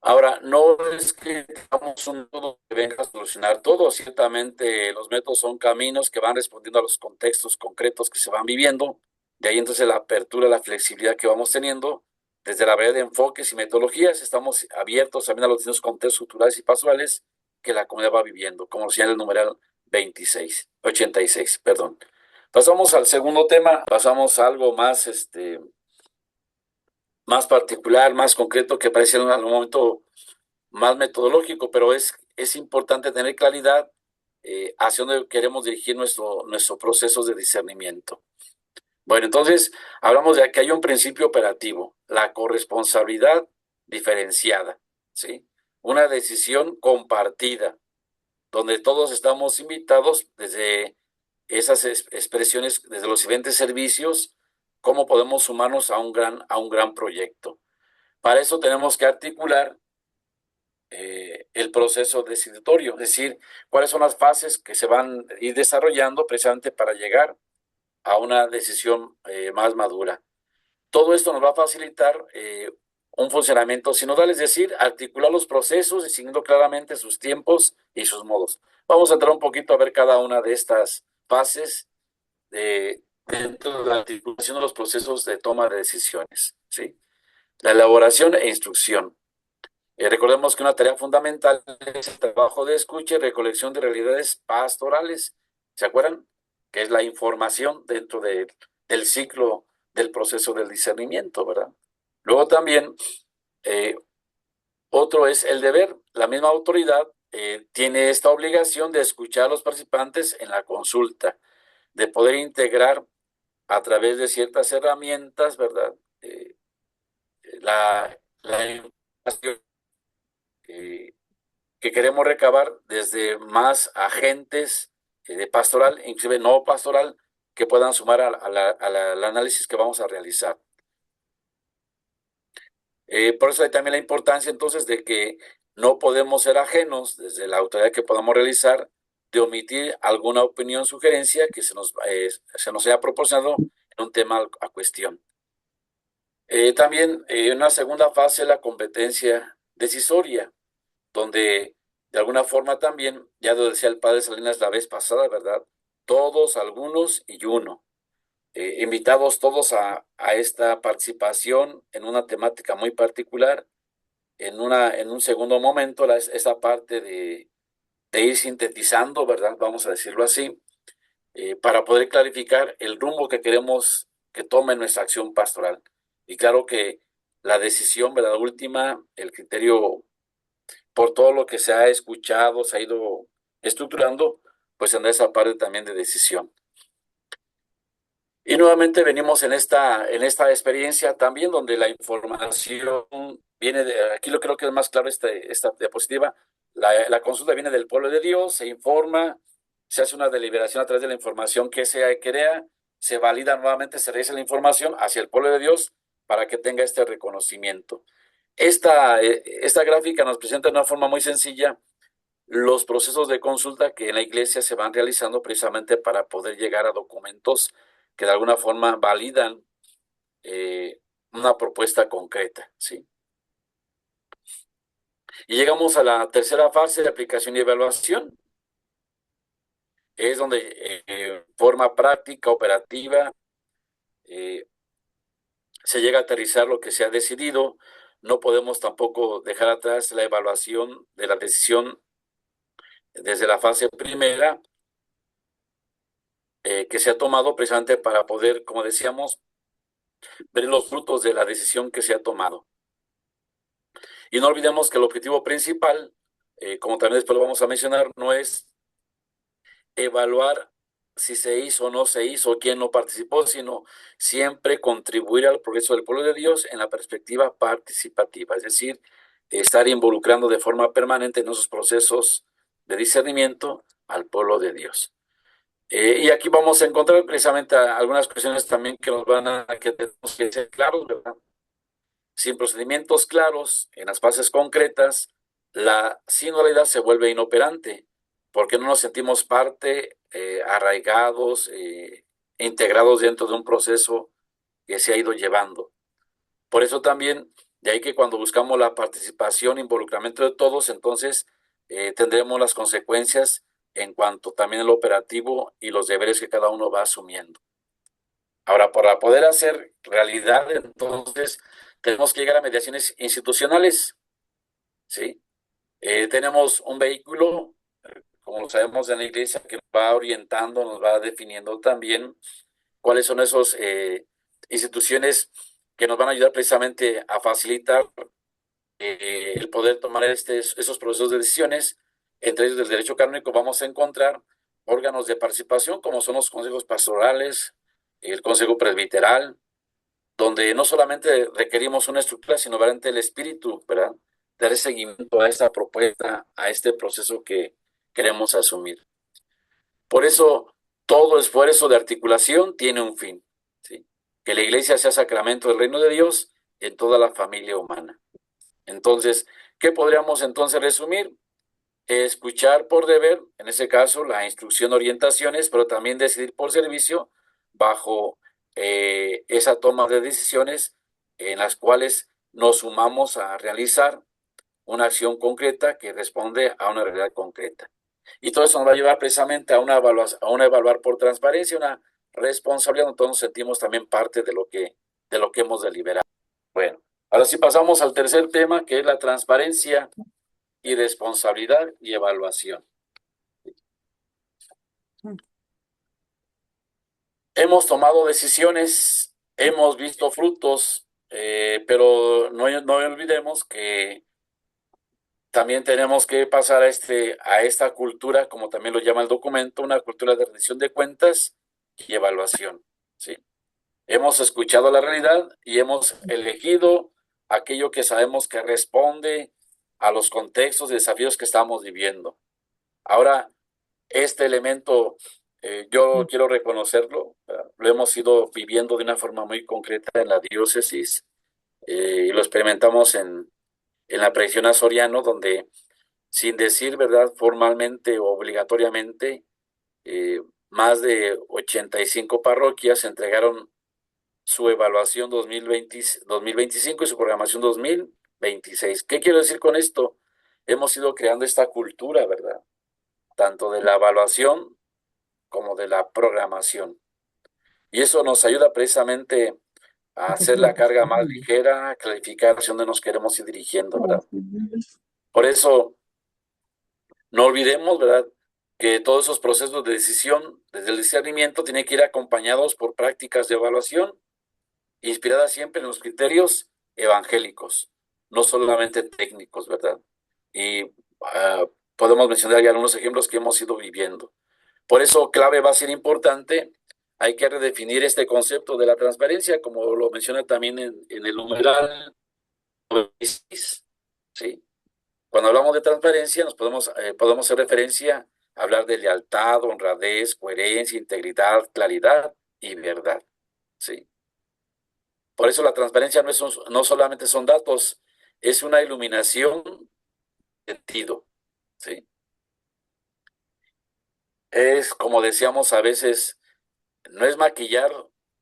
Ahora, no es que tengamos un método que venga a solucionar todo, ciertamente los métodos son caminos que van respondiendo a los contextos concretos que se van viviendo, de ahí entonces la apertura, la flexibilidad que vamos teniendo, desde la variedad de enfoques y metodologías, estamos abiertos también a los distintos contextos culturales y pastorales que la comunidad va viviendo, como señala el numeral 86, perdón. Pasamos al segundo tema, pasamos a algo más, más particular, más concreto, que parece en algún momento más metodológico, pero es importante tener claridad hacia dónde queremos dirigir nuestro proceso de discernimiento. Bueno, entonces hablamos de que hay un principio operativo, la corresponsabilidad diferenciada, ¿sí? Una decisión compartida, donde todos estamos invitados desde esas expresiones, desde los diferentes servicios, cómo podemos sumarnos a un gran proyecto. Para eso tenemos que articular el proceso decisorio, es decir, cuáles son las fases que se van a ir desarrollando precisamente para llegar a una decisión más madura. Todo esto nos va a facilitar un funcionamiento sinodal, es decir, articular los procesos y siguiendo claramente sus tiempos y sus modos. Vamos a entrar un poquito a ver cada una de estas fases dentro de la articulación de los procesos de toma de decisiones, ¿sí? La elaboración e instrucción. Recordemos que una tarea fundamental es el trabajo de escucha y recolección de realidades pastorales. ¿Se acuerdan? Que es la información dentro del ciclo del proceso del discernimiento, ¿verdad? Luego también, eh, otro es el deber. La misma autoridad tiene esta obligación de escuchar a los participantes en la consulta, de poder integrar a través de ciertas herramientas, ¿verdad? La información que queremos recabar desde más agentes de pastoral, inclusive no pastoral, que puedan sumar al análisis que vamos a realizar. Por eso hay también la importancia entonces de que no podemos ser ajenos desde la autoridad que podamos realizar de omitir alguna opinión, sugerencia que se nos haya proporcionado en un tema a cuestión. También una segunda fase, la competencia decisoria, donde de alguna forma también, ya lo decía el padre Salinas la vez pasada, ¿verdad? Todos, algunos y uno. Invitados todos a esta participación en una temática muy particular, en un segundo momento, esa parte de ir sintetizando, ¿verdad? Vamos a decirlo así, para poder clarificar el rumbo que queremos que tome nuestra acción pastoral. Y claro que la decisión, ¿verdad? Última, el criterio por todo lo que se ha escuchado, se ha ido estructurando, pues en esa parte también de decisión. Y nuevamente venimos en esta experiencia también donde la información viene de, aquí lo creo que es más claro esta diapositiva, la consulta viene del pueblo de Dios, se informa, se hace una deliberación a través de la información que se crea, se valida nuevamente, se realiza la información hacia el pueblo de Dios para que tenga este reconocimiento. Esta gráfica nos presenta de una forma muy sencilla los procesos de consulta que en la iglesia se van realizando precisamente para poder llegar a documentos que de alguna forma validan una propuesta concreta, ¿sí? Y llegamos a la tercera fase de aplicación y evaluación. es donde forma práctica, operativa, eh, se llega a aterrizar lo que se ha decidido. No podemos tampoco dejar atrás la evaluación de la decisión desde la fase primera que se ha tomado precisamente para poder, como decíamos, ver los frutos de la decisión que se ha tomado. Y no olvidemos que el objetivo principal, como también después lo vamos a mencionar, no es evaluar si se hizo o no se hizo, quién no participó, sino siempre contribuir al progreso del pueblo de Dios en la perspectiva participativa, es decir, estar involucrando de forma permanente en esos procesos de discernimiento al pueblo de Dios. Y aquí vamos a encontrar precisamente algunas cuestiones también que nos van a, que tenemos que ser claros, ¿verdad? Sin procedimientos claros, en las fases concretas, la sinodalidad se vuelve inoperante, porque no nos sentimos parte, arraigados, integrados dentro de un proceso que se ha ido llevando. Por eso también, de ahí que cuando buscamos la participación, involucramiento de todos, entonces tendremos las consecuencias en cuanto también el operativo y los deberes que cada uno va asumiendo. Ahora, para poder hacer realidad, entonces, tenemos que llegar a mediaciones institucionales, ¿sí? Tenemos un vehículo, como lo sabemos en la iglesia, que nos va orientando, nos va definiendo también cuáles son esas instituciones que nos van a ayudar precisamente a facilitar el poder tomar esos procesos de decisiones. Entre ellos del derecho canónico vamos a encontrar órganos de participación, como son los consejos pastorales, el consejo presbiteral, donde no solamente requerimos una estructura, sino verdaderamente el espíritu, ¿verdad? Dar seguimiento a esta propuesta, a este proceso que queremos asumir. Por eso, todo esfuerzo de articulación tiene un fin, ¿sí? Que la iglesia sea sacramento del reino de Dios en toda la familia humana. Entonces, ¿qué podríamos entonces resumir? Escuchar por deber, en ese caso, la instrucción, orientaciones, pero también decidir por servicio bajo esa toma de decisiones en las cuales nos sumamos a realizar una acción concreta que responde a una realidad concreta. Y todo eso nos va a llevar precisamente a una evaluar por transparencia, una responsabilidad, donde todos nos sentimos también parte de lo que hemos deliberado. Bueno, ahora sí pasamos al tercer tema, que es la transparencia y responsabilidad y evaluación. Hemos tomado decisiones, hemos visto frutos, pero no olvidemos que también tenemos que pasar a esta cultura, como también lo llama el documento, una cultura de rendición de cuentas y evaluación. ¿Sí? Hemos escuchado la realidad y hemos elegido aquello que sabemos que responde a los contextos y desafíos que estamos viviendo. Ahora, este elemento, yo quiero reconocerlo, lo hemos ido viviendo de una forma muy concreta en la diócesis y lo experimentamos en la predicción a Soriano, donde sin decir verdad formalmente o obligatoriamente, más de 85 parroquias entregaron su evaluación 2025 y su programación 2026. ¿Qué quiero decir con esto? Hemos ido creando esta cultura, ¿verdad? Tanto de la evaluación como de la programación. Y eso nos ayuda precisamente a hacer la carga más ligera, a clarificar hacia dónde nos queremos ir dirigiendo, ¿verdad? Por eso, no olvidemos, ¿verdad?, que todos esos procesos de decisión, desde el discernimiento, tienen que ir acompañados por prácticas de evaluación, inspiradas siempre en los criterios evangélicos, no solamente técnicos, ¿verdad? Y podemos mencionar ya algunos ejemplos que hemos ido viviendo. Por eso, clave va a ser importante. Hay que redefinir este concepto de la transparencia, como lo menciona también en el numeral 96, ¿sí? Cuando hablamos de transparencia, podemos hacer referencia a hablar de lealtad, honradez, coherencia, integridad, claridad y verdad, ¿sí? Por eso la transparencia no solamente son datos, es una iluminación de sentido, ¿sí? Es, como decíamos a veces, no es maquillar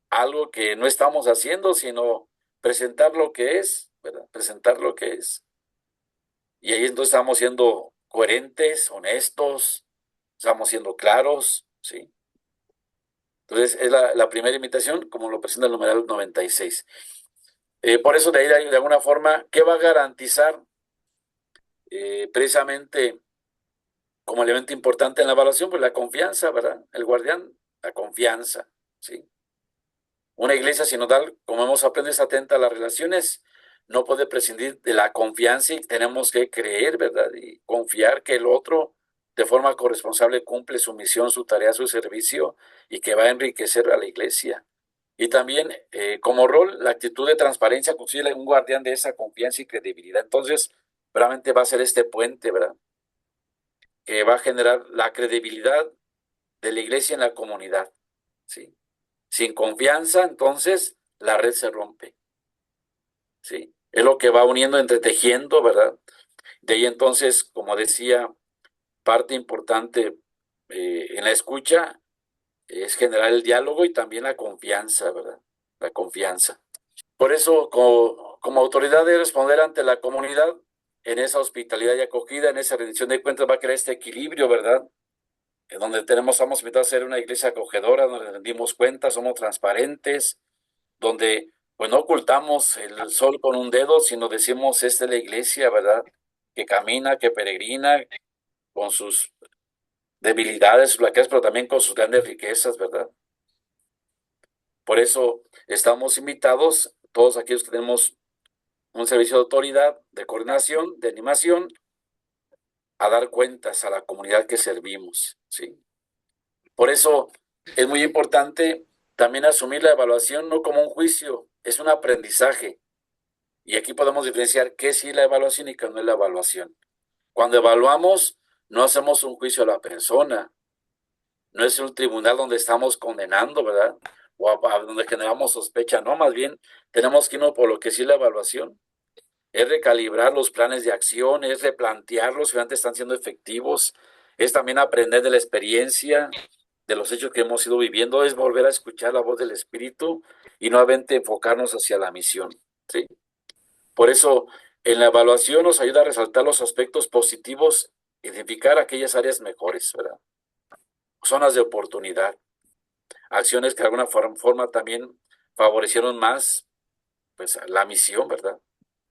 algo que no estamos haciendo, sino presentar lo que es, ¿verdad? Presentar lo que es. Y ahí entonces estamos siendo coherentes, honestos, estamos siendo claros, ¿sí? Entonces, es la primera invitación, como lo presenta el numeral 96. Por eso, de ahí, de alguna forma, ¿qué va a garantizar precisamente como elemento importante en la evaluación? Pues la confianza, ¿verdad? El guardián, la confianza, ¿sí? Una iglesia sinodal, como hemos aprendido, es atenta a las relaciones, no puede prescindir de la confianza y tenemos que creer, ¿verdad? Y confiar que el otro de forma corresponsable cumple su misión, su tarea, su servicio y que va a enriquecer a la iglesia. Y también como rol, la actitud de transparencia consigue un guardián de esa confianza y credibilidad. Entonces, realmente va a ser este puente, ¿verdad? Que va a generar la credibilidad de la iglesia en la comunidad, ¿sí? Sin confianza, entonces, la red se rompe, ¿sí? Es lo que va uniendo, entretejiendo, ¿verdad? De ahí entonces, como decía, parte importante en la escucha es generar el diálogo y también la confianza, ¿verdad? La confianza. Por eso, como autoridad de responder ante la comunidad, en esa hospitalidad y acogida, en esa rendición de cuentas, va a crear este equilibrio, ¿verdad? En donde estamos invitados a ser una iglesia acogedora, donde rendimos cuentas, somos transparentes, donde pues no ocultamos el sol con un dedo, sino decimos, esta es la iglesia, ¿verdad? Que camina, que peregrina, con sus debilidades, sus flaquezas, pero también con sus grandes riquezas, ¿verdad? Por eso estamos invitados, todos aquellos que tenemos un servicio de autoridad, de coordinación, de animación, a dar cuentas a la comunidad que servimos, ¿sí? Por eso es muy importante también asumir la evaluación no como un juicio, es un aprendizaje. Y aquí podemos diferenciar qué sí es la evaluación y qué no es la evaluación. Cuando evaluamos, no hacemos un juicio a la persona, no es un tribunal donde estamos condenando, ¿verdad? O donde generamos sospecha, no, más bien tenemos que irnos por lo que sí es la evaluación. Es recalibrar los planes de acción, es replantearlos si antes están siendo efectivos, es también aprender de la experiencia, de los hechos que hemos ido viviendo, es volver a escuchar la voz del Espíritu y nuevamente enfocarnos hacia la misión, ¿sí? Por eso, en la evaluación nos ayuda a resaltar los aspectos positivos, identificar aquellas áreas mejores, ¿verdad? Zonas de oportunidad, acciones que de alguna forma también favorecieron más, pues, la misión, ¿verdad?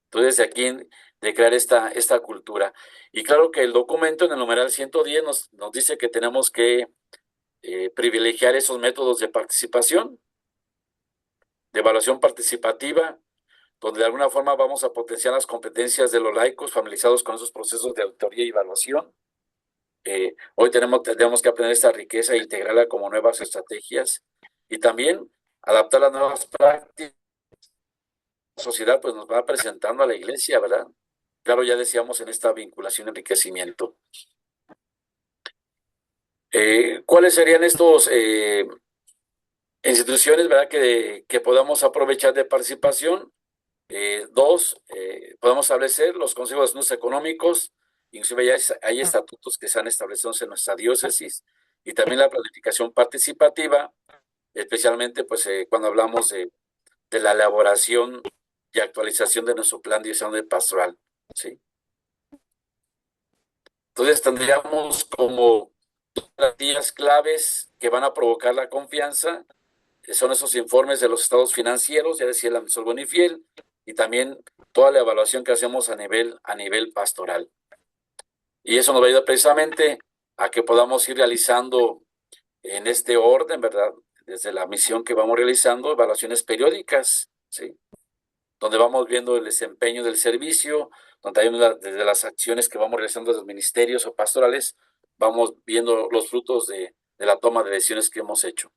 Entonces, de aquí, de crear esta cultura. Y claro que el documento en el numeral 110 nos dice que tenemos que privilegiar esos métodos de participación, de evaluación participativa, donde de alguna forma vamos a potenciar las competencias de los laicos familiarizados con esos procesos de auditoría y evaluación. Hoy tenemos que aprender esta riqueza e integrarla como nuevas estrategias y también adaptar las nuevas prácticas. La sociedad pues nos va presentando a la iglesia, ¿verdad? Claro, ya decíamos en esta vinculación y enriquecimiento. ¿Cuáles serían estos instituciones, ¿verdad? Que podamos aprovechar de participación? Dos, podemos establecer los consejos de asuntos económicos, inclusive ya hay estatutos que se han establecido en nuestra diócesis, y también la planificación participativa, especialmente pues cuando hablamos de la elaboración y actualización de nuestro plan diocesano de pastoral, ¿sí? Entonces tendríamos como las días claves que van a provocar la confianza, son esos informes de los estados financieros, ya decía el amisol Bonifiel, y también toda la evaluación que hacemos a nivel pastoral. Y eso nos va a ayudar precisamente a que podamos ir realizando en este orden, ¿verdad? Desde la misión que vamos realizando, evaluaciones periódicas, ¿sí? Donde vamos viendo el desempeño del servicio, donde hay desde las acciones que vamos realizando desde los ministerios o pastorales, vamos viendo los frutos de la toma de decisiones que hemos hecho.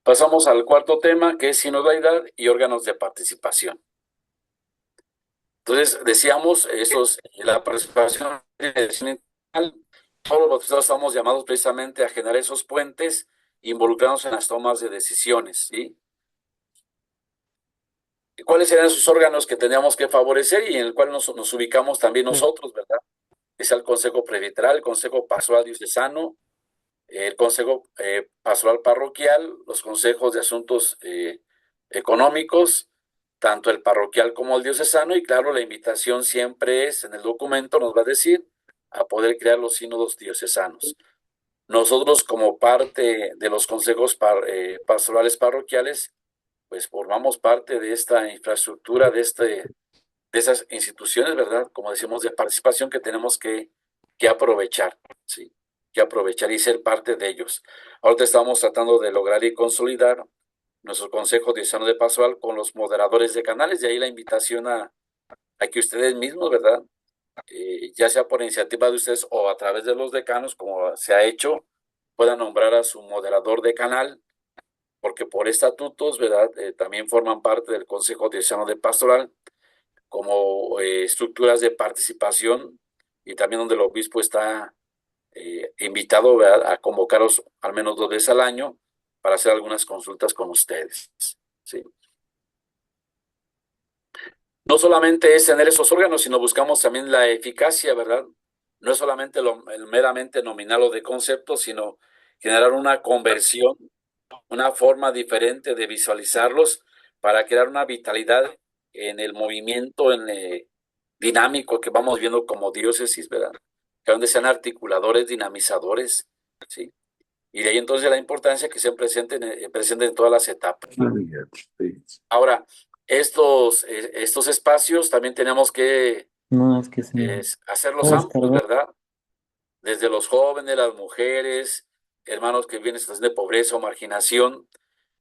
Pasamos al cuarto tema, que es sinodalidad y órganos de participación. Entonces, decíamos, la participación todos los bautizados estamos llamados precisamente a generar esos puentes, involucrarnos en las tomas de decisiones, ¿sí? ¿Cuáles serían esos órganos que tendríamos que favorecer y en el cual nos ubicamos también nosotros, ¿verdad? Es el Consejo Presbiteral, el Consejo Pastoral Diocesano, el Consejo Pastoral Parroquial, los consejos de asuntos económicos, tanto el parroquial como el diocesano, y claro, la invitación siempre es, en el documento nos va a decir, a poder crear los sínodos diocesanos. Nosotros, como parte de los consejos pastorales parroquiales, pues formamos parte de esta infraestructura, de esas instituciones, ¿verdad? Como decimos, de participación que tenemos que aprovechar, ¿sí? Que aprovechar y ser parte de ellos. Ahorita estamos tratando de lograr y consolidar nuestro Consejo Diocesano de Pastoral con los moderadores de canales, de ahí la invitación a que ustedes mismos, ¿verdad? Ya sea por iniciativa de ustedes o a través de los decanos, como se ha hecho, puedan nombrar a su moderador de canal, porque por estatutos, ¿verdad? También forman parte del Consejo Diocesano de Pastoral como estructuras de participación y también donde el obispo está invitado, ¿verdad?, a convocaros al menos 2 veces al año para hacer algunas consultas con ustedes, ¿sí? No solamente es tener esos órganos, sino buscamos también la eficacia, ¿verdad? No es solamente el meramente nominal o de concepto, sino generar una conversión, una forma diferente de visualizarlos para crear una vitalidad en el movimiento dinámico que vamos viendo como diócesis, ¿verdad? Que donde sean articuladores, dinamizadores, ¿sí? Y de ahí entonces la importancia que sean presentes en todas las etapas. Ahora, estos espacios también tenemos que No, es que se me hacerlos amplios, descargó. ¿verdad? Desde los jóvenes, las mujeres, hermanos que vienen en situación de pobreza o marginación,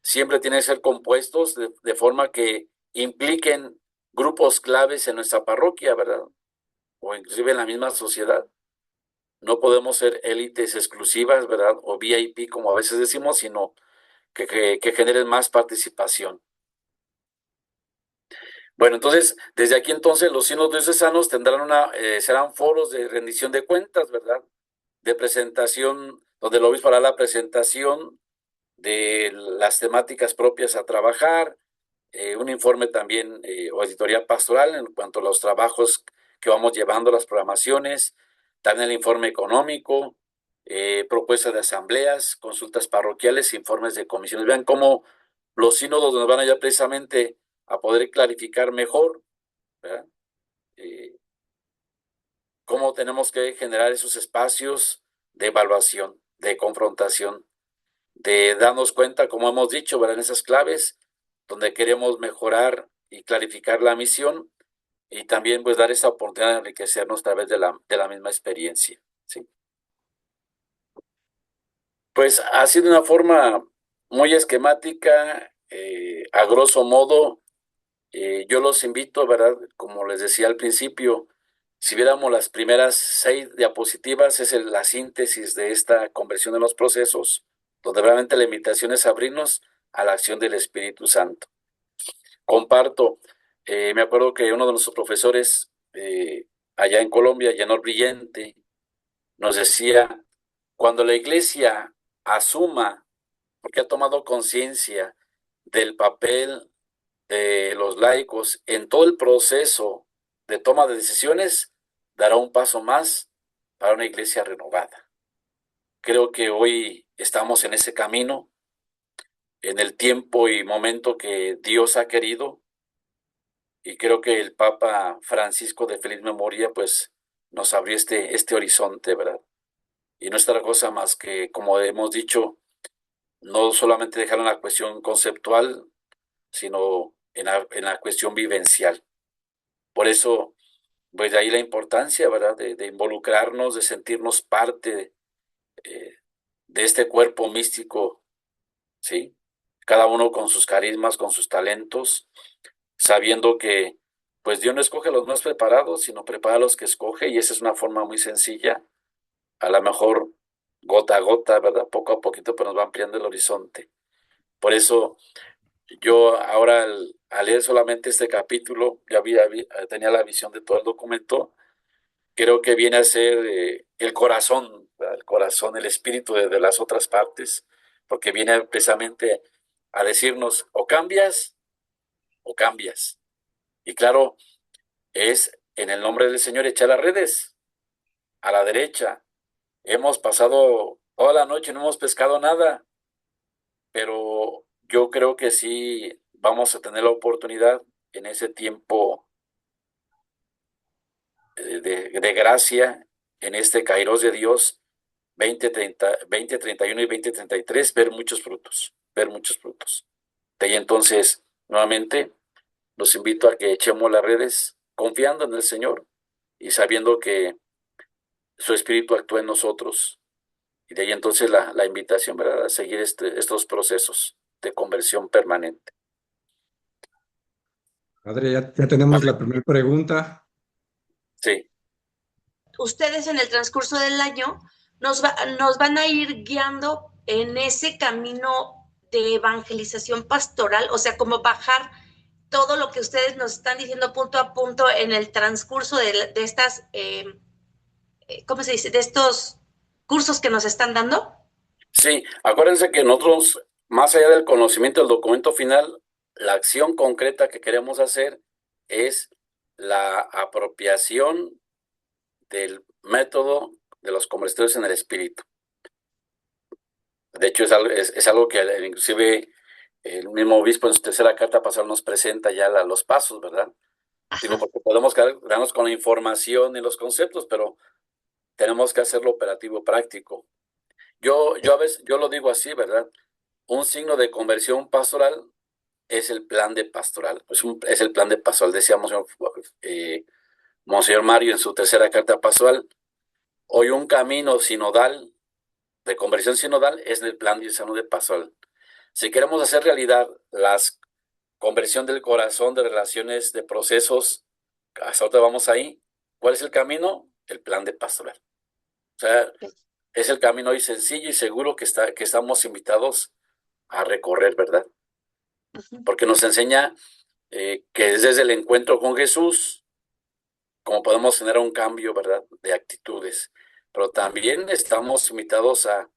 siempre tienen que ser compuestos de forma que impliquen grupos claves en nuestra parroquia, ¿verdad? O inclusive en la misma sociedad. No podemos ser élites exclusivas, ¿verdad? O VIP, como a veces decimos, sino que generen más participación. Bueno, entonces, desde aquí entonces los sínodos diocesanos tendrán serán foros de rendición de cuentas, ¿verdad? De presentación, donde el obispo hará la presentación de las temáticas propias a trabajar, un informe también o auditoría pastoral en cuanto a los trabajos que vamos llevando, las programaciones, también el informe económico, propuestas de asambleas, consultas parroquiales, informes de comisiones. Vean cómo los sínodos nos van a ayudar precisamente a poder clarificar mejor, ¿verdad? Cómo tenemos que generar esos espacios de evaluación, de confrontación, de darnos cuenta, como hemos dicho, ¿verdad?, en esas claves donde queremos mejorar y clarificar la misión y también pues dar esa oportunidad de enriquecernos a través de la misma experiencia, ¿sí? Pues ha sido una forma muy esquemática, a grosso modo. Yo los invito, ¿verdad? Como les decía al principio, si viéramos las primeras 6 diapositivas, es la síntesis de esta conversión de los procesos, donde realmente la invitación es abrirnos a la acción del Espíritu Santo. Comparto, me acuerdo que uno de nuestros profesores allá en Colombia, Llanor Brillente, nos decía, cuando la iglesia asuma, porque ha tomado conciencia del papel de los laicos en todo el proceso de toma de decisiones, dará un paso más para una iglesia renovada. Creo que hoy estamos en ese camino, en el tiempo y momento que Dios ha querido, y creo que el Papa Francisco de feliz memoria, pues nos abrió este horizonte, ¿verdad? Y no es otra cosa más que, como hemos dicho, no solamente dejar una cuestión conceptual, sino en la cuestión vivencial. Por eso, pues de ahí la importancia, ¿verdad?, de involucrarnos, de sentirnos parte eh, de este cuerpo místico, ¿sí? Cada uno con sus carismas, con sus talentos, sabiendo que, pues Dios no escoge a los más preparados, sino prepara a los que escoge, y esa es una forma muy sencilla, a lo mejor gota a gota, ¿verdad?, poco a poquito, pero nos va ampliando el horizonte. Por eso, yo ahora al leer solamente este capítulo, tenía la visión de todo el documento. Creo que viene a ser el corazón, ¿verdad?, el corazón, el espíritu de las otras partes, porque viene precisamente a decirnos o cambias o cambias. Y claro, es en el nombre del Señor echar las redes a la derecha. Hemos pasado toda la noche, no hemos pescado nada, pero yo creo que sí vamos a tener la oportunidad en ese tiempo de gracia en este Kairos de Dios 2030, 2031 y 2033, ver muchos frutos, ver muchos frutos. De ahí entonces, nuevamente, los invito a que echemos las redes confiando en el Señor y sabiendo que su Espíritu actúa en nosotros. Y de ahí entonces la invitación, ¿verdad?, a seguir estos procesos de conversión permanente. Padre, ya tenemos la primera pregunta. Sí, Ustedes en el transcurso del año nos van a ir guiando en ese camino de evangelización pastoral, o sea, como bajar todo lo que ustedes nos están diciendo punto a punto en el transcurso de estas, ¿cómo se dice?, de estos cursos que nos están dando. sí, acuérdense que nosotros, más allá del conocimiento del documento final, la acción concreta que queremos hacer es la apropiación del método de los convertidos en el Espíritu. De hecho, es algo que inclusive el mismo obispo en su tercera carta pastoral nos presenta ya los pasos, ¿verdad? Digo, porque podemos quedarnos con la información y los conceptos, pero tenemos que hacerlo operativo práctico. Yo a veces, yo lo digo así, ¿verdad? Un signo de conversión pastoral es el plan de pastoral. Es el plan de pastoral, decía Monseñor Mario en su tercera carta pastoral. Hoy un camino sinodal, de conversión sinodal, es el plan diocesano de pastoral. Si queremos hacer realidad la conversión del corazón, de relaciones, de procesos, hasta ahora vamos ahí, ¿cuál es el camino? El plan de pastoral. O sea, es el camino hoy sencillo y seguro que estamos invitados a recorrer, ¿verdad? Porque nos enseña que es desde el encuentro con Jesús como podemos tener un cambio, ¿verdad?, de actitudes. Pero también estamos invitados a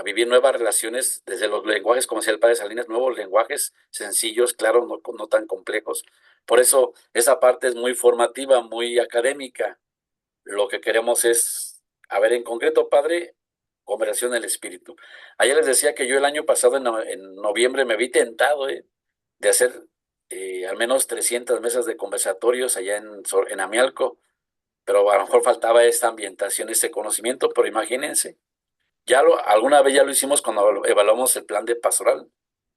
vivir nuevas relaciones desde los lenguajes, como decía el padre Salinas, nuevos lenguajes sencillos, claros, no tan complejos. Por eso esa parte es muy formativa, muy académica. Lo que queremos es, a ver, en concreto, padre, conversación en el espíritu. Ayer les decía que yo el año pasado, en noviembre, me vi tentado de hacer al menos 300 mesas de conversatorios allá en Amialco, pero a lo mejor faltaba esta ambientación, este conocimiento, pero imagínense, alguna vez ya lo hicimos cuando evaluamos el plan de pastoral.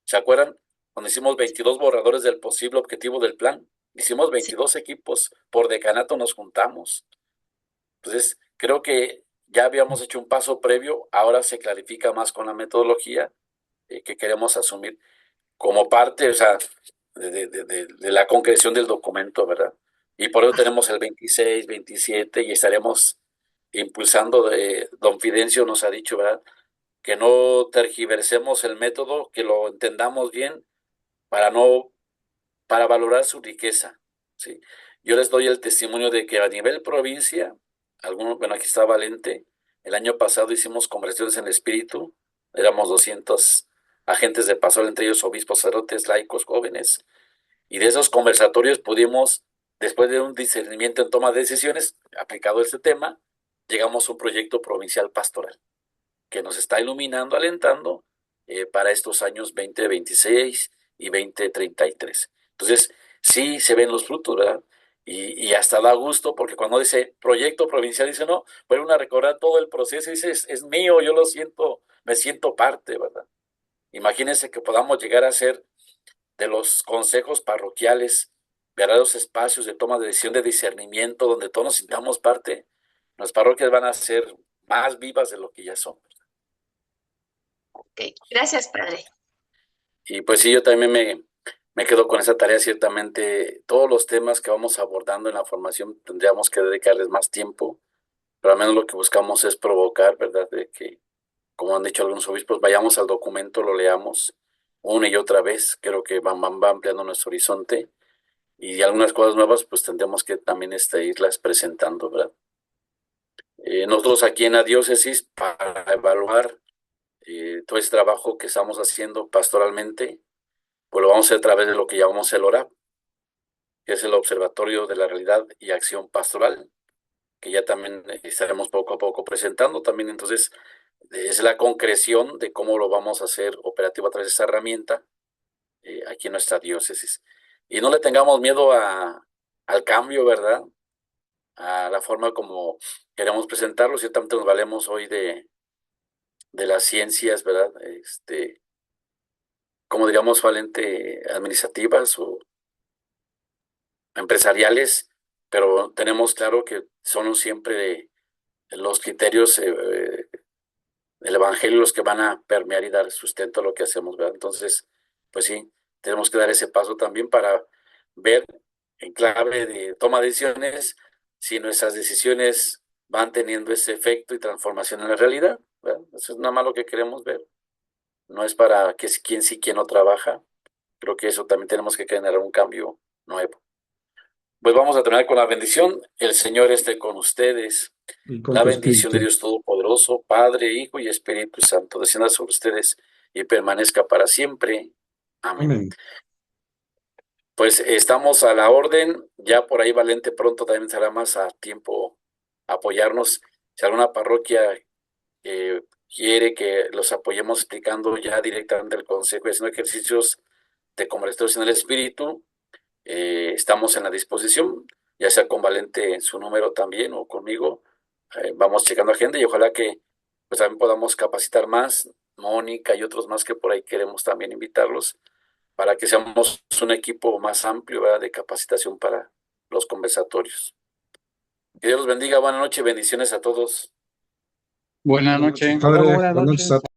¿Se acuerdan? Cuando hicimos 22 borradores del posible objetivo del plan, hicimos 22 equipos, por decanato nos juntamos. Entonces, creo que ya habíamos hecho un paso previo, ahora se clarifica más con la metodología que queremos asumir como parte, o sea, de la concreción del documento, ¿verdad? Y por eso tenemos el 26, 27 y estaremos impulsando. Don Fidencio nos ha dicho, ¿verdad?, que no tergiversemos el método, que lo entendamos bien para no, para valorar su riqueza, ¿sí? Yo les doy el testimonio de que a nivel provincia, bueno, aquí está Valente, el año pasado hicimos conversiones en el espíritu, éramos 200 agentes de pastoral, entre ellos obispos, sacerdotes, laicos, jóvenes, y de esos conversatorios pudimos, después de un discernimiento en toma de decisiones, aplicado a este tema, llegamos a un proyecto provincial pastoral que nos está iluminando, alentando para estos años 2026 y 2033. Entonces, sí se ven los frutos, ¿verdad? Y hasta da gusto, porque cuando dice proyecto provincial, dice, no, vuelven a recordar todo el proceso y dice, es mío, yo lo siento, me siento parte, ¿verdad? Imagínense que podamos llegar a ser de los consejos parroquiales, verdaderos espacios de toma de decisión, de discernimiento, donde todos nos sintamos parte. Las parroquias van a ser más vivas de lo que ya son. Ok, gracias, padre. Y pues sí, yo también me quedo con esa tarea, ciertamente. Todos los temas que vamos abordando en la formación tendríamos que dedicarles más tiempo, pero al menos lo que buscamos es provocar, ¿verdad?, de que, como han dicho algunos obispos, vayamos al documento, lo leamos una y otra vez. Creo que va ampliando nuestro horizonte y algunas cosas nuevas pues tendremos que también irlas presentando, ¿verdad? Nosotros aquí en la diócesis, para evaluar todo ese trabajo que estamos haciendo pastoralmente, pues lo vamos a hacer a través de lo que llamamos el ORAP, que es el Observatorio de la Realidad y Acción Pastoral, que ya también estaremos poco a poco presentando. También entonces es la concreción de cómo lo vamos a hacer operativo a través de esta herramienta aquí en nuestra diócesis. Y no le tengamos miedo al cambio, ¿verdad? a la forma como queremos presentarlo. Ciertamente nos valemos hoy de las ciencias, ¿verdad? Como diríamos, valente administrativas o empresariales, pero tenemos claro que son siempre los criterios del Evangelio los que van a permear y dar sustento a lo que hacemos, ¿verdad? Entonces, pues sí, tenemos que dar ese paso también para ver en clave de toma de decisiones si nuestras decisiones van teniendo ese efecto y transformación en la realidad, ¿verdad? Eso es nada más lo que queremos ver. No es para que quién sí, quién no trabaja. Creo que eso también tenemos que generar un cambio nuevo. Pues vamos a terminar con la bendición. El Señor esté con ustedes. Y con La tu bendición de espíritu. Dios Todopoderoso, Padre, Hijo y Espíritu Santo, descienda sobre ustedes y permanezca para siempre. Amén. Amén. Pues estamos a la orden. Ya por ahí Valente pronto también será más a tiempo apoyarnos. Si alguna parroquia quiere que los apoyemos explicando ya directamente el consejo y haciendo ejercicios de convertirse en el Espíritu, estamos en la disposición, ya sea con Valente en su número también o conmigo. Vamos checando agenda y ojalá que pues también podamos capacitar más, Mónica y otros más que por ahí queremos también invitarlos para que seamos un equipo más amplio, ¿verdad?, de capacitación para los conversatorios. Que Dios los bendiga, buenas noches, bendiciones a todos. Buenas noches. Padre, Buenas buenas noches noches. a